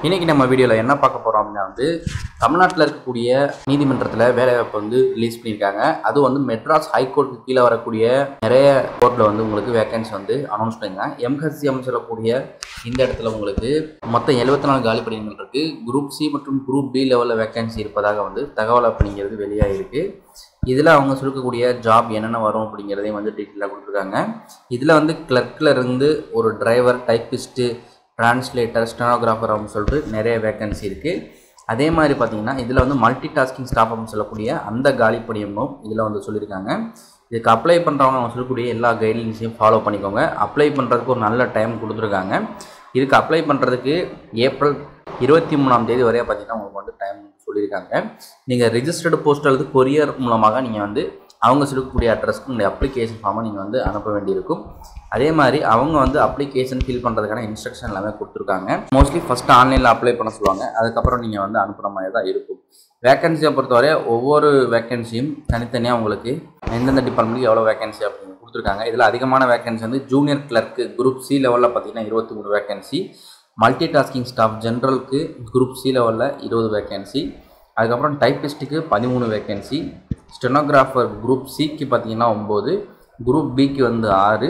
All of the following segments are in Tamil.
இன்னைக்கு நம்ம வீடியோவில் என்ன பார்க்க போகிறோம் அப்படின்னா தமிழ்நாட்டில் இருக்கக்கூடிய நீதிமன்றத்தில் வேலைவாய்ப்பு ரிலீஸ் பண்ணியிருக்காங்க. அது மெட்ராஸ் ஹைகோர்ட்டுக்கு கீழே வரக்கூடிய நிறைய கோர்ட்டில் உங்களுக்கு வேகன்சி அனௌன்ஸ் பண்ணியிருக்காங்க. எம்ஹெச்எம் சொல்லக்கூடிய இந்த இடத்துல உங்களுக்கு மொத்தம் 74 காலி பணியிடங்கள் இருக்குது. குரூப் சி மற்றும் குரூப் பி லெவலில் வேகன்சி இருப்பதாக தகவல் அப்படிங்கிறது வெளியாக இருக்குது. இதில் அவங்க சொல்லக்கூடிய ஜாப் என்னென்ன வரும் அப்படிங்கிறதையும் டீட்டெயிலாக கொடுத்துருக்காங்க. இதில் கிளர்க்கில் இருந்து ஒரு டிரைவர், டைப்பிஸ்ட்டு, டிரான்ஸ்லேட்டர், ஸ்டெனோகிராஃபர் அப்படின்னு சொல்லிட்டு நிறைய வேகன்சி இருக்குது. அதே மாதிரி பார்த்திங்கன்னா இதில் மல்டி டாஸ்கிங் ஸ்டாஃப் அப்படின்னு சொல்லக்கூடிய அந்த காலி பணியிடமும் இதில் சொல்லியிருக்காங்க. இதுக்கு அப்ளை பண்ணுறவங்க அவங்க சொல்லக்கூடிய எல்லா கைட்லைன்ஸையும் ஃபாலோ பண்ணிக்கோங்க. அப்ளை பண்ணுறதுக்கு ஒரு நல்ல டைம் கொடுத்துருக்காங்க. இதுக்கு அப்ளை பண்ணுறதுக்கு ஏப்ரல் 23ஆம் தேதி வரைய பார்த்திங்கன்னா உங்களுக்கு டைம் சொல்லியிருக்காங்க. நீங்கள் ரிஜிஸ்டர்டு போஸ்ட் அல்லது கொரியர் மூலமாக நீங்கள் அவங்க சொல்லக்கூடிய அட்ரஸ்க்கு உங்களுடைய அப்ளிகேஷன் ஃபார்மை நீங்கள் அனுப்ப வேண்டியிருக்கும். அதே மாதிரி அவங்க அப்ளிகேஷன் ஃபில் பண்ணுறதுக்கான இன்ஸ்ட்ரக்ஷன் எல்லாமே கொடுத்துருக்காங்க. மோஸ்ட்லி ஃபஸ்ட்டு ஆன்லைனில் அப்ளை பண்ண சொல்லுவாங்க. அதுக்கப்புறம் நீங்கள் அனுப்புகிற மாதிரி தான் இருக்கும். வேகன்சியை பொறுத்தவரை ஒவ்வொரு வேகன்சியும் தனித்தனியாக உங்களுக்கு எந்தெந்த டிபார்ட்மெண்ட்டுக்கு எவ்வளோ வேகன்சி அப்படின்னு கொடுத்துருக்காங்க. இதில் அதிகமான வேகன்சி ஜூனியர் கிளர்க்கு குரூப் சி லெவலில் பார்த்திங்கன்னா 23 வேகன்சி, மல்டி டாஸ்கிங் ஸ்டாஃப் ஜென்ரலுக்கு குரூப் சி லெவலில் 20 வேகன்சி, அதுக்கப்புறம் டைப்பிஸ்ட்டுக்கு 13 வேகன்சி, ஸ்டெனோகிராஃபர் குரூப் சிக்கு பார்த்திங்கன்னா 9, குரூப் பிக்கு 6,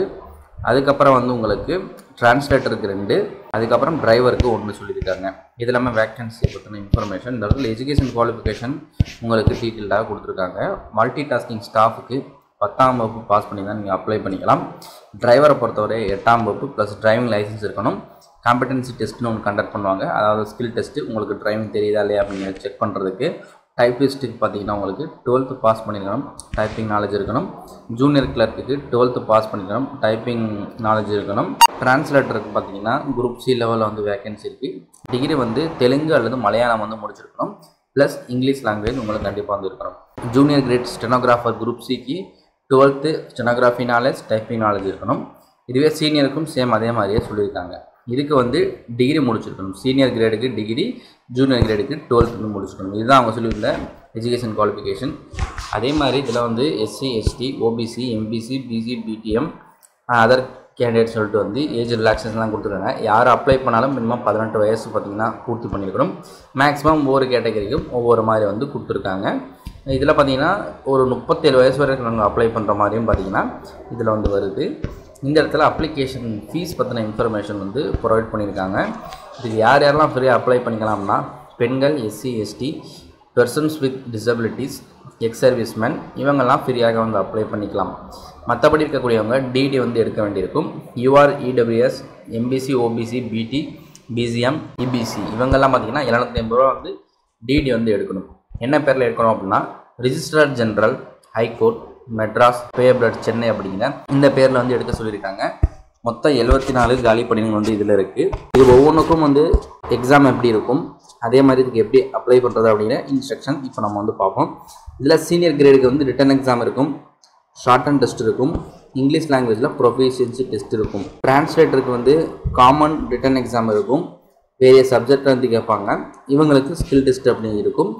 அதுக்கப்புறம் உங்களுக்கு டிரான்ஸ்லேட்டருக்கு 2, அதுக்கப்புறம் டிரைவருக்கு 1 சொல்லியிருக்காங்க. இது எல்லாமே வேகன்சி பற்றின இன்ஃபர்மேஷன். இந்த இடத்துல எஜுகேஷன் குவாலிஃபிகேஷன் உங்களுக்கு டீட்டெயில்டாக கொடுத்துருக்காங்க. மல்டி டாஸ்கிங் ஸ்டாஃபுக்கு 10ஆம் வகுப்பு பாஸ் பண்ணி தான் நீங்கள் அப்ளை பண்ணிக்கலாம். டிரைவரை பொறுத்தவரை 8ஆம் வகுப்பு ப்ளஸ் டிரைவிங் லைசன்ஸ் இருக்கணும். காம்படன்சி டெஸ்ட்னு ஒன்று கண்டக்ட் பண்ணுவாங்க. அதாவது ஸ்கில் டெஸ்ட்டு, உங்களுக்கு டிரைவிங் தெரியுதா இல்லையா அப்படின்னு செக் பண்ணுறதுக்கு. டைப்பிஸ்ட்டுக்கு பார்த்திங்கன்னா உங்களுக்கு 12th பாஸ் பண்ணியிருக்கணும், டைப்பிங் நாலேஜ் இருக்கணும். ஜூனியர் கிளர்க்குக்கு 12th பாஸ் பண்ணியிருக்கணும், டைப்பிங் நாலேஜ் இருக்கணும். டிரான்ஸ்லேட்டருக்கு பார்த்திங்கன்னா குரூப் சி லெவலில் வேகன்சி இருக்குது. டிகிரி தெலுங்கு அல்லது மலையாளம் முடிச்சிருக்கணும். ப்ளஸ் இங்கிலீஷ் லாங்குவேஜ் உங்களுக்கு கண்டிப்பாக இருக்கணும். ஜூனியர் கிரேட் ஸ்டெனோகிராஃபர் குரூப் சிக்கு 12th stenography knowledge, typing knowledge இருக்கணும். இதுவே சீனியருக்கும் சேம் அதே மாதிரியே சொல்லியிருக்காங்க. இதுக்கு டிகிரி முடிச்சிருக்கணும். சீனியர் கிரேடுக்கு டிகிரி, ஜூனியர் கிரேடுக்கு 12th முடிச்சிருக்கணும். இதுதான் அவங்க சொல்லியிருந்த எஜுகேஷன் குவாலிஃபிகேஷன். அதே மாதிரி இதில் SC, ST, OBC, MBC, BC, PDM, other candidate சொல்லிட்டு ஏஜ் ரிலாக்ஸேஷன்லாம் கொடுத்துருக்காங்க. யார் அப்ளை பண்ணாலும் மினிமம் 18 வயசு பார்த்திங்கன்னா பூர்த்தி பண்ணியிருக்கணும். மேக்ஸிமம் ஒவ்வொரு கேட்டகரிக்கும் ஒவ்வொரு மாதிரி கொடுத்துருக்காங்க. இதில் பார்த்திங்கன்னா ஒரு 37 வயசு வரைக்கும் நாங்கள் அப்ளை பண்ணுற மாதிரியும் பார்த்திங்கன்னா இதில் வருது. இந்த இடத்துல அப்ளிகேஷன் ஃபீஸ் பற்றின இன்ஃபர்மேஷன் ப்ரொவைட் பண்ணியிருக்காங்க. இதுக்கு யார் யாரெல்லாம் ஃப்ரீயாக அப்ளை பண்ணிக்கலாம்னா பெண்கள், SC, ST, persons with disabilities, ex serviceman, இவங்கெல்லாம் ஃப்ரீயாக அப்ளை பண்ணிக்கலாம். மற்றபடி இருக்கக்கூடியவங்க டிடி எடுக்க வேண்டியிருக்கும். UR, EWS, MBC, OBC, BT, BCM, EBC இவங்கெல்லாம் பார்த்திங்கன்னா 750 ரூபா டிடி எடுக்கணும். என்ன பேரில் எடுக்கணும் அப்படின்னா registrar general high court Madras payable Chennai அப்படிங்கிற இந்த பேரில் எடுக்க சொல்லியிருக்காங்க. மொத்தம் 74 காலி பணிகள் இதில் இருக்குது. இது ஒவ்வொன்றுக்கும் எக்ஸாம் எப்படி இருக்கும், அதே மாதிரி இதுக்கு எப்படி அப்ளை பண்ணுறது அப்படிங்கிற இன்ஸ்ட்ரக்ஷன் இப்போ நம்ம பார்ப்போம். இதில் சீனியர் கிரேடுக்கு ரிட்டன் எக்ஸாம் இருக்கும், ஷார்ட் அண்ட் டெஸ்ட் இருக்கும், இங்கிலீஷ் லாங்குவேஜில் ப்ரொஃபிஷியன்சி டெஸ்ட் இருக்கும். டிரான்ஸ்லேட்டருக்கு காமன் ரிட்டன் எக்ஸாம் இருக்கும், வேரிய சப்ஜெக்ட் கேட்பாங்க. இவங்களுக்கு ஸ்கில் டெஸ்ட் அப்படிங்க இருக்கும்.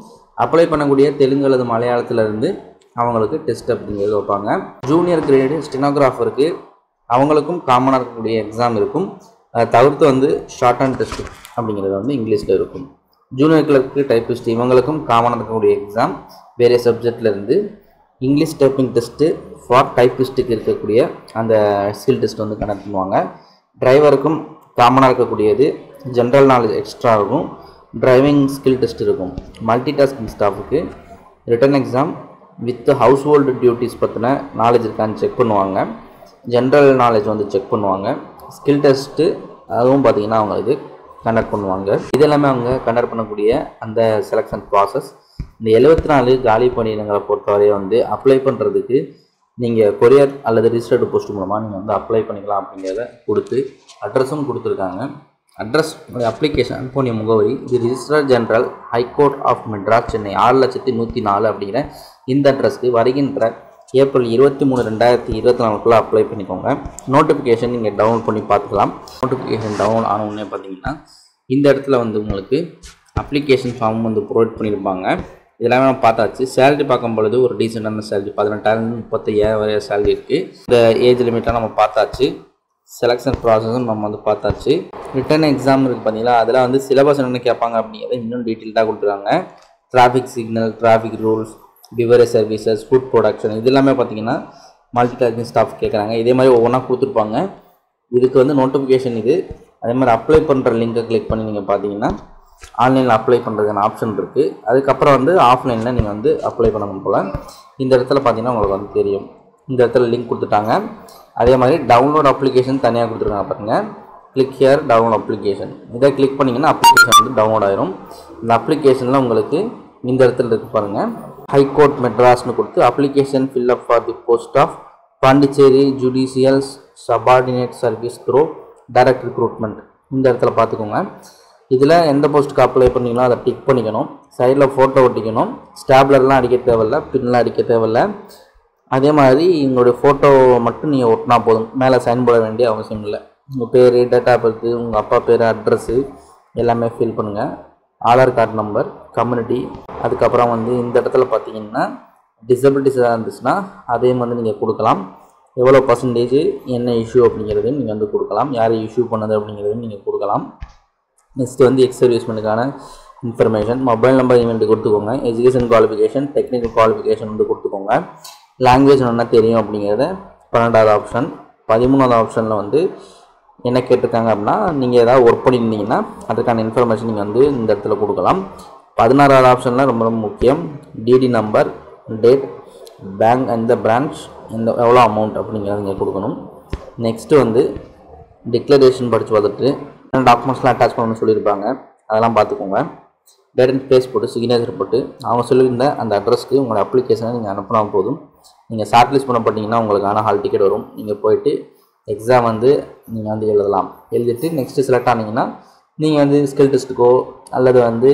அப்ளை பண்ணக்கூடிய தெலுங்கு அல்லது மலையாளத்திலேருந்து அவங்களுக்கு டெஸ்ட் அப்படிங்கிறது வைப்பாங்க. ஜூனியர் கிரேடு ஸ்டெனோகிராஃபருக்கு அவங்களுக்கும் காமனாக இருக்கக்கூடிய எக்ஸாம் இருக்கும். அதை தவிர்த்து ஷார்ட் அண்ட் டெஸ்ட் அப்படிங்கிறது இங்கிலீஷில் இருக்கும். ஜூனியர் கிளர்க்கு, டைப்பிஸ்ட் இவங்களுக்கும் காமனாக இருக்கக்கூடிய எக்ஸாம் வேறு சப்ஜெக்ட்லேருந்து. இங்கிலீஷ் டைப்பிங் டெஸ்ட்டு ஃபார் டைப்பிஸ்ட்டுக்கு இருக்கக்கூடிய அந்த ஸ்கில் டெஸ்ட் கண்டக்ட் பண்ணுவாங்க. டிரைவருக்கும் காமனாக இருக்கக்கூடியது ஜென்ரல் நாலேஜ் எக்ஸ்ட்ரா இருக்கும், டிரைவிங் ஸ்கில் டெஸ்ட் இருக்கும். மல்டி டாஸ்கிங் ஸ்டாஃபுக்கு written exam with household duties பற்றின நாலேஜ் இருக்கான்னு செக் பண்ணுவாங்க. ஜென்ரல் நாலேஜ் செக் பண்ணுவாங்க. ஸ்கில் டெஸ்ட்டு அதுவும் பார்த்திங்கன்னா அவங்க கண்டக்ட் பண்ணுவாங்க. இதெல்லாமே அவங்க கண்டக்ட் பண்ணக்கூடிய அந்த செலெக்ஷன் ப்ராசஸ். இந்த 74 காலி பணியிடங்களை பொறுத்தவரை அப்ளை பண்ணுறதுக்கு நீங்கள் கொரியர் அல்லது ரிஜிஸ்டர்டு போஸ்ட் மூலமாக நீங்கள் அப்ளை பண்ணிக்கலாம் அப்படிங்கிறத கொடுத்து அட்ரஸும் கொடுத்துருக்காங்க. அட்ரஸ் அப்ளிகேஷன் அனுப்பிய முகவரி இது registrar general high court of Madras Chennai 6,104 அப்படிங்கிற இந்த அட்ரஸ்க்கு வருகின்ற ஏப்ரல் 23, 2024 அப்ளை பண்ணிக்கோங்க. நோட்டிஃபிகேஷன் நீங்கள் டவுன்லோட் பண்ணி பார்த்துக்கலாம். நோட்டிஃபிகேஷன் டவுன்லோட் ஆன உடனே பார்த்தீங்கன்னா இந்த இடத்துல உங்களுக்கு அப்ளிகேஷன் ஃபார்ம் ப்ரொவைட் பண்ணியிருப்பாங்க. இதெல்லாமே நம்ம பார்த்தாச்சு. சேலரி பார்க்கும் பொழுது ஒரு டீசெண்டான சேலரி 18,000 35,000 வரை சேலரி இருக்குது. இந்த ஏஜ் லிமிட்லாம் நம்ம பார்த்தாச்சு. செலெக்ஷன் ப்ராசஸும் நம்ம வந்து பார்த்தாச்சு. ரிட்டன் எக்ஸாம் இருக்குது பார்த்தீங்களா, அதில் வந்து சிலபஸ் என்ன கேட்பாங்க அப்படிங்கிறத இன்னும் டீட்டெயில்டாக கொடுத்துருக்காங்க. Traffic signal, traffic rules, beverage services, food production, இது எல்லாமே பார்த்தீங்கன்னா மல்டி டாஸ்கிங் ஸ்டாஃப் கேட்குறாங்க. இதே மாதிரி ஒவ்வொன்றா கொடுத்துருப்பாங்க. இதுக்கு வந்து நோட்டிஃபிகேஷன் இது. அதே மாதிரி அப்ளை பண்ணுற லிங்கை கிளிக் பண்ணி நீங்கள் பார்த்தீங்கன்னா ஆன்லைனில் அப்ளை பண்ணுறதுக்கான ஆப்ஷன் இருக்குது. அதுக்கப்புறம் வந்து ஆஃப்லைனில் நீங்கள் வந்து அப்ளை பண்ணணும் போல். இந்த இடத்துல பார்த்தீங்கன்னா உங்களுக்கு வந்து தெரியும். இந்த இடத்துல லிங்க் கொடுத்துட்டாங்க. அதே மாதிரி டவுன்லோட் அப்ளிகேஷன் தனியாக கொடுத்துருக்காங்க பாருங்கள். Click here download application. இதை கிளிக் பண்ணிங்கன்னா அப்ளிகேஷன் வந்து டவுன்லோட் ஆயிரும். இந்த அப்ளிகேஷனில் உங்களுக்கு இந்த இடத்துல இருக்குது பாருங்கள், ஹைகோர்ட் மெட்ராஸ்னு கொடுத்து application fill up for the post of Pondicherry judicial subordinate service through direct recruitment. இந்த இடத்துல பார்த்துக்கோங்க. இதில் எந்த போஸ்ட்டுக்கு அப்ளை பண்ணிங்களோ அதை டிக் பண்ணிக்கணும். சைடில் ஃபோட்டோ ஒட்டிக்கணும். ஸ்டாப்லர்லாம் அடிக்க தேவையில்லை, பின்லாம் அடிக்க தேவையில்லை. அதே மாதிரி உங்களுடைய ஃபோட்டோ மட்டும் நீங்கள் ஒட்டினா போதும். மேலே சைன் போட வேண்டிய அவசியம் இல்லை. உங்கள் பேர், டேட் ஆஃப் பர்த், உங்கள் அப்பா பேர், அட்ரஸ்ஸு எல்லாமே ஃபில் பண்ணுங்கள். Aadhaar card number, community. அதுக்கப்புறம் வந்து இந்த இடத்துல பார்த்தீங்கன்னா டிசபிலிட்டிஸ் எதாவது இருந்துச்சுன்னா அதையும் வந்து நீங்கள் கொடுக்கலாம். எவ்வளோ பர்சன்டேஜ், என்ன இஷ்யூ அப்படிங்கிறதையும் நீங்கள் வந்து கொடுக்கலாம். யார் இஷ்யூ பண்ணது அப்படிங்கிறதையும் நீங்கள் கொடுக்கலாம். நெக்ஸ்ட் வந்து எக்ஸ் சர்வீஸ்மெண்ட்டுக்கான இன்ஃபர்மேஷன், மொபைல் நம்பர் ஈமெண்ட் கொடுத்துக்கோங்க. எஜுகேஷன் குவாலிஃபிகேஷன், டெக்னிக்கல் குவாலிஃபிகேஷன் வந்து கொடுத்துக்கோங்க. லாங்குவேஜ் என்ன தெரியும் அப்படிங்கிறத 12வது ஆப்ஷன். 13வது ஆப்ஷனில் வந்து என்ன கேட்டிருக்காங்க அப்படின்னா, நீங்கள் ஏதாவது ஒர்க் பண்ணியிருந்தீங்கன்னா அதுக்கான இன்ஃபர்மேஷன் நீங்கள் வந்து இந்த இடத்துல கொடுக்கலாம். 16வது ஆப்ஷனில் ரொம்ப ரொம்ப முக்கியம், DD number, date, bank and the branch, இந்த எவ்வளோ அமௌண்ட் அப்படிங்கிறத நீங்கள் கொடுக்கணும். நெக்ஸ்ட்டு வந்து டிக்ளரேஷன் படித்து பார்த்துட்டு டாக்குமெண்ட்ஸ்லாம் அட்டாச் பண்ணணும்னு சொல்லியிருப்பாங்க. அதெல்லாம் பார்த்துக்கோங்க. டேட் அண்ட் பிளேஸ் போட்டு சிக்னேச்சர் போட்டு அவங்க சொல்லியிருந்த அந்த அட்ரஸ்க்கு உங்களோட அப்ளிகேஷனை நீங்கள் அனுப்பினா போதும். நீங்கள் ஷார்ட் லிஸ்ட் பண்ணப்பட்டீங்கன்னா உங்களுக்கான ஹால் டிக்கெட் வரும். நீங்கள் போயிட்டு எக்ஸாம் வந்து நீங்கள் வந்து எழுதலாம். எழுதிட்டு நெக்ஸ்ட்டு செலக்ட் ஆனீங்கன்னா நீங்கள் வந்து ஸ்கில் டெஸ்ட்டுக்கோ அல்லது வந்து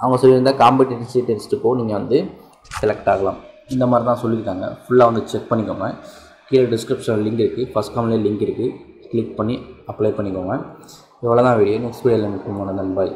அவங்க சொல்லியிருந்த காம்படிட்டிவ் டெஸ்ட்டுக்கோ நீங்கள் வந்து செலக்ட் ஆகலாம். இந்த மாதிரி தான் சொல்லியிருக்காங்க. ஃபுல்லாக வந்து செக் பண்ணிக்கோங்க. கீழே டிஸ்கிரிப்ஷனில் லிங்க் இருக்குது, ஃபஸ்ட் கமெண்ட்லேயே லிங்க் இருக்குது. கிளிக் பண்ணி அப்ளை பண்ணிக்கோங்க. இவ்வளோ தான் வீடியோ. நெக்ஸ்ட் வீடியோவில் மீட் பண்ணுவோம். நண்பாய்.